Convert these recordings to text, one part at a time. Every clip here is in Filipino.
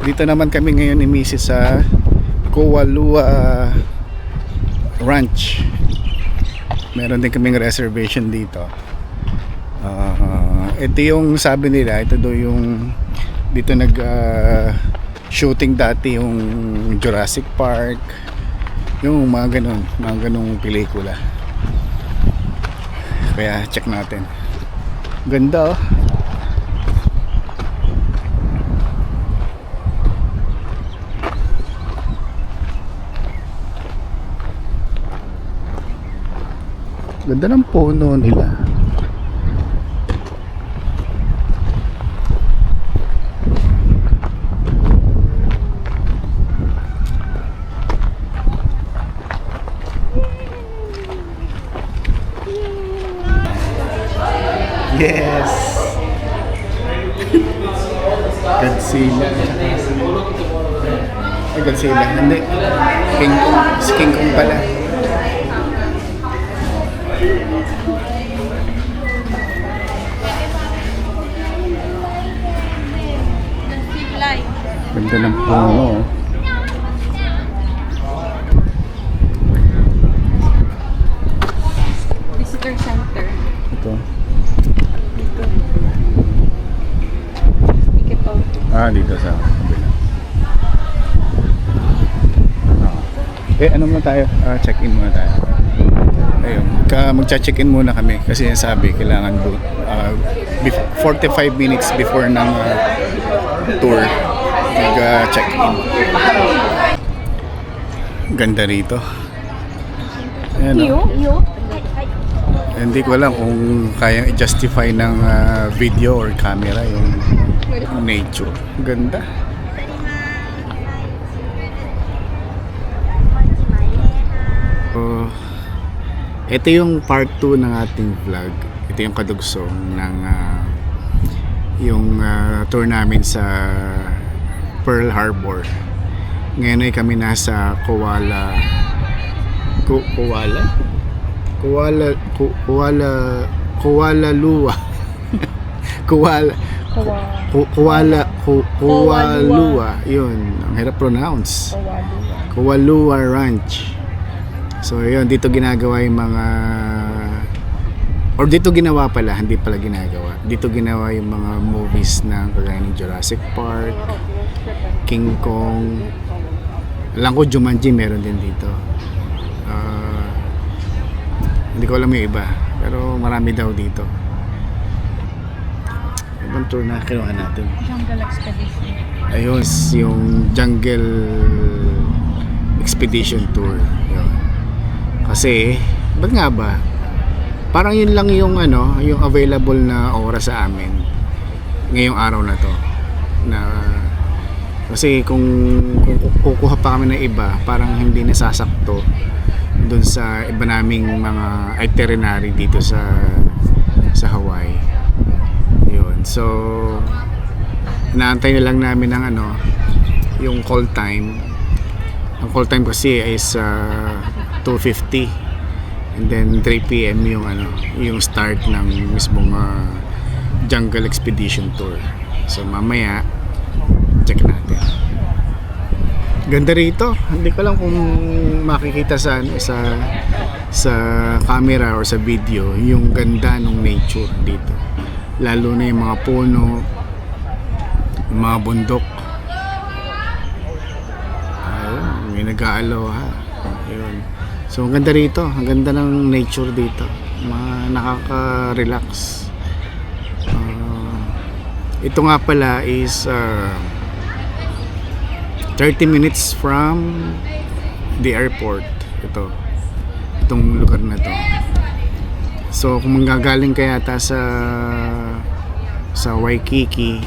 Dito naman kami ngayon ni Mrs. sa Kowalua Ranch. Meron din kaming reservation dito. Ito yung sabi nila, ito do yung dito nag shooting dati yung Jurassic Park, yung mga ganong pelikula. Kaya check natin. Ganda oh. Ganda ng puno nila. Yes. Godzilla. Ay, Godzilla. Hindi. King Kong. Si King Kong pala. Ganda ng puno. Visitor center. Ito. Dito. Ticket out. Dito sa kabila. Ano muna tayo? Check-in muna tayo. Ayun. Magcha-check-in muna kami kasi sabi kailangan 45 minutes before ng tour mag-check-in. Ganda rito. Ayan, hindi ko alam kung kayang i-justify ng video or camera yung nature. Ganda. Ito yung part 2 ng ating vlog. Ito yung kadugsong ng yung tour namin sa Pearl Harbor. Ngayon ay kami nasa Kowalua yun, ang hirap pronounce. Kowalua Ranch. So yun, dito ginagawa yung mga dito ginawa pala, hindi pala ginagawa. Dito ginawa yung mga movies na kagaya ng Jurassic Park, King Kong. Alam ko Jumanji meron din dito. Hindi ko alam yung iba, pero marami daw dito. Ibang tour na kinuha natin. Jungle Expedition. Ayun, yung Jungle Expedition Tour. Yun. Kasi, ba't nga ba? Parang yun lang yung yung available na oras sa amin ngayong araw na to. Kasi kung kukuha pa kami ng iba, parang hindi nasasakto dun sa iba naming mga itinerary dito sa Hawaii. Yun. So, inaantay na lang namin ng yung call time. Ang call time kasi is 2:50 and then 3 PM yung start ng mismong Jungle Expedition Tour. So mamaya check natin. Ganda rito. Hindi ko lang kung makikita sa camera or sa video yung ganda ng nature dito. Lalo na yung mga puno, yung mga bundok. Ayun, may nag-aaloha. Ayun. So ang ganda rito, ang ganda ng nature dito. Nakaka-relax. Ito nga pala is 30 minutes from the airport. Itong lugar na to. So kung manggagaling ka yata sa Waikiki,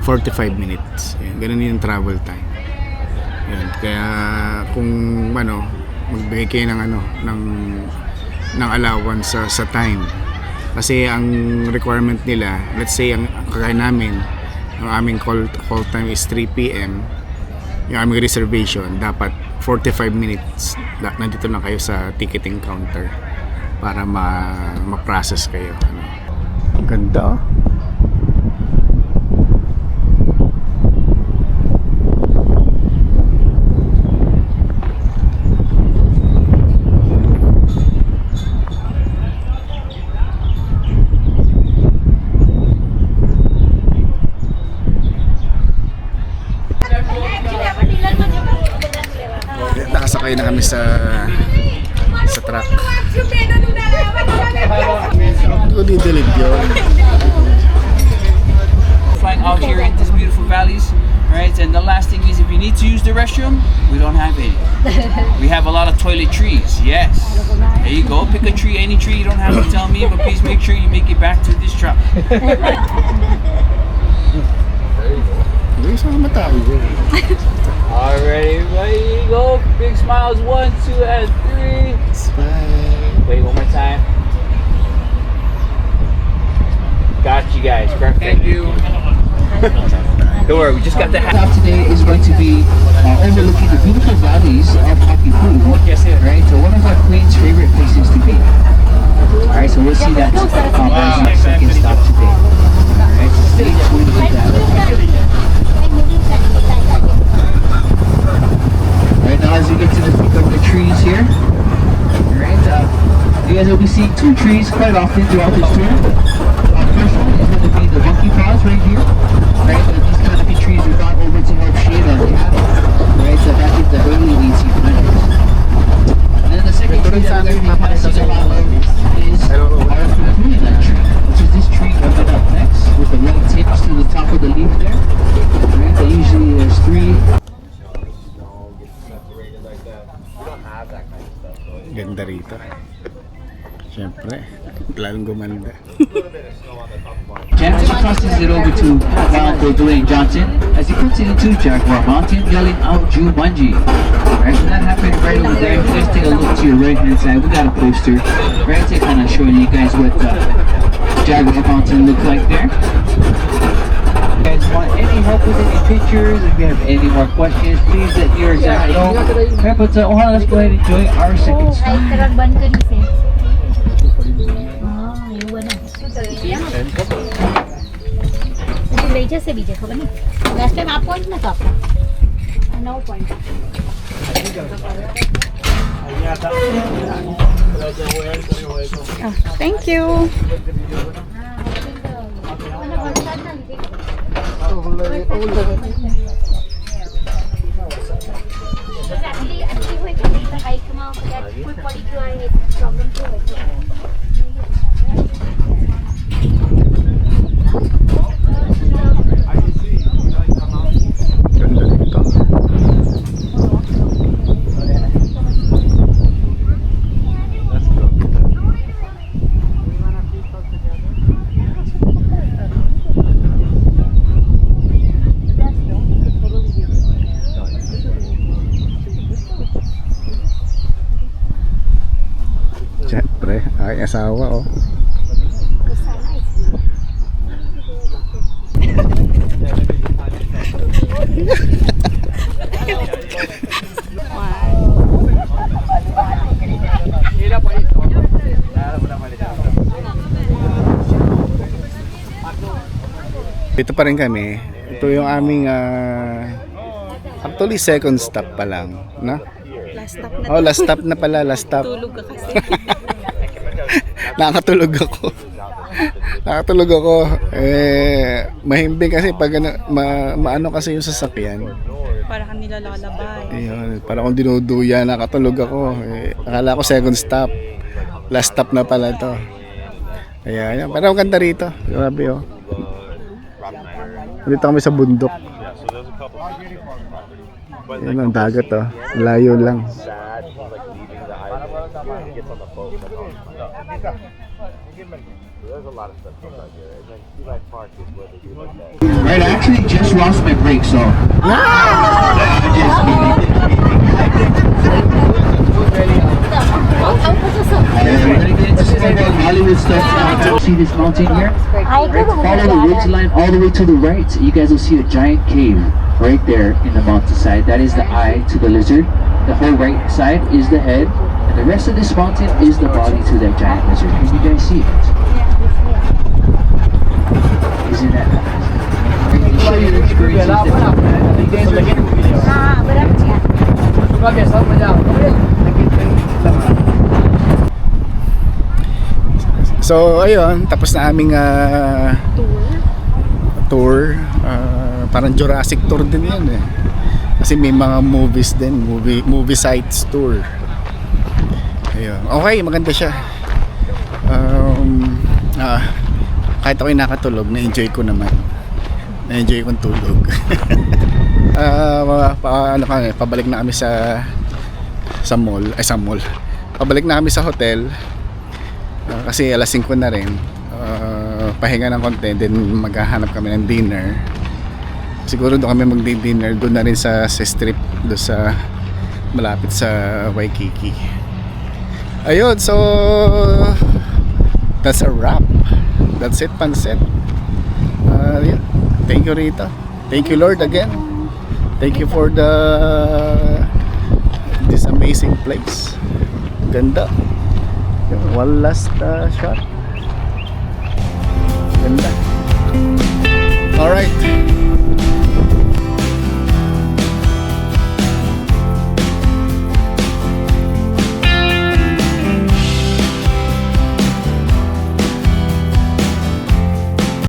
45 minutes. Ayan, ganun yung travel time. Ayan, kaya kung magbigay kayo ng allowance sa time. Kasi ang requirement nila, let's say ang kagaya namin, ang aming call time is 3 PM. Yung aming reservation, dapat 45 minutes nandito na kayo sa ticketing counter para ma-process kayo. Ganda. Sakay na kami sa truck. Didilig yun. Flying out here in these beautiful valleys, right? And the last thing is, if you need to use the restroom, we don't have any. We have a lot of toiletries. Yes. There you go. Pick a tree, any tree. You don't have to tell me, but please make sure you make it back to this truck. Alright, everybody, here you go. Big smiles. 1, 2, and 3. Wait, one more time. Got you guys. Perfect. Thank you. Don't worry, we just got the hat. Stop today is going to be overlooking the beautiful valleys of Hakipu. Yes, sir. Right, so one of our queen's favorite places to be. Alright, so we'll see that as our second stop today. Alright, so stay tuned with that. Right now, as we get to the peak of the trees here, alright, you guys will be seeing 2 trees quite often throughout this tour. First one is going to be the monkey paws right here. Right, so these canopy trees are brought over to help shade on the cattle. Right, so that is the early 1800s. And then the second tree that we're going to be passing along is our Kukuina tree, which is this tree coming up next with the red tips to the top of the leaf there. Right, that usually is 3. Ganda rito. Siyempre, lalong gumanda. Jansen crosses it over to Ronaldo Dwayne Johnson as he puts it into Jaguar Mountain, yelling out Jumanji. Right, so that happened right over there. If you guys take a look to your right hand side, we got a poster right to kind of showing you guys what Jaguar Mountain looks like there. If you guys want any help with any pictures, if you have any more questions, please let your Zach know. Right, but let's go ahead and enjoy our second stop. लेजर से बीजे खबर नहीं last time आप पॉइंट ना था आपका 9 point Thank you. Ganda dito. Siyempre, ay asawa oh. Dito pa rin kami. Ito yung aming actually second stop pa lang, no? Last stop na. Oh, last stop na pala, last stop. Tulog ka kasi. Nakatulog ako. Nakatulog ako. Mahimbing kasi pag maano kasi yung sasakyan. Para kang nilalalabay. Ayun, para kung dinuduya, nakatulog ako. Akala ko second stop. Last stop na pala to. Ayan, parang ganda rito. Grabe oh. Dito kami sa bundok. Yan ang dagat oh. Layo lang. Right, I actually just lost my brake, so. Hollywood stuff. See this mountain here? Follow the ridge line all the way to the right. You guys will see a giant cave right there in the mountainside. That is the eye to the lizard. The whole right side is the head, and the rest of this mountain is the body to that giant lizard. Can you guys see it? Isn't that nice? Show you the experiences that you guys are here. So ayun, tapos na aming tour. Parang Jurassic tour din yan eh. Kasi may mga movies din, movie sites tour. Ayun. Okay, maganda siya. Kahit ako'y nakatulog, na-enjoy ko naman. Na-enjoy kong tulog. Pabalik na kami sa mall. Pabalik na kami sa hotel. Kasi alas 5 na rin. Pahinga ng konti, then maghahanap kami ng dinner. Siguro doon kami magdi-dinner doon na rin sa strip, doon sa malapit sa Waikiki. Ayun, so that's a wrap. That's it, Pansit. Yeah. Thank you, Rita. Thank you, Lord, again. Thank you for this amazing place. Ganda. One last shot. Ganda. Alright.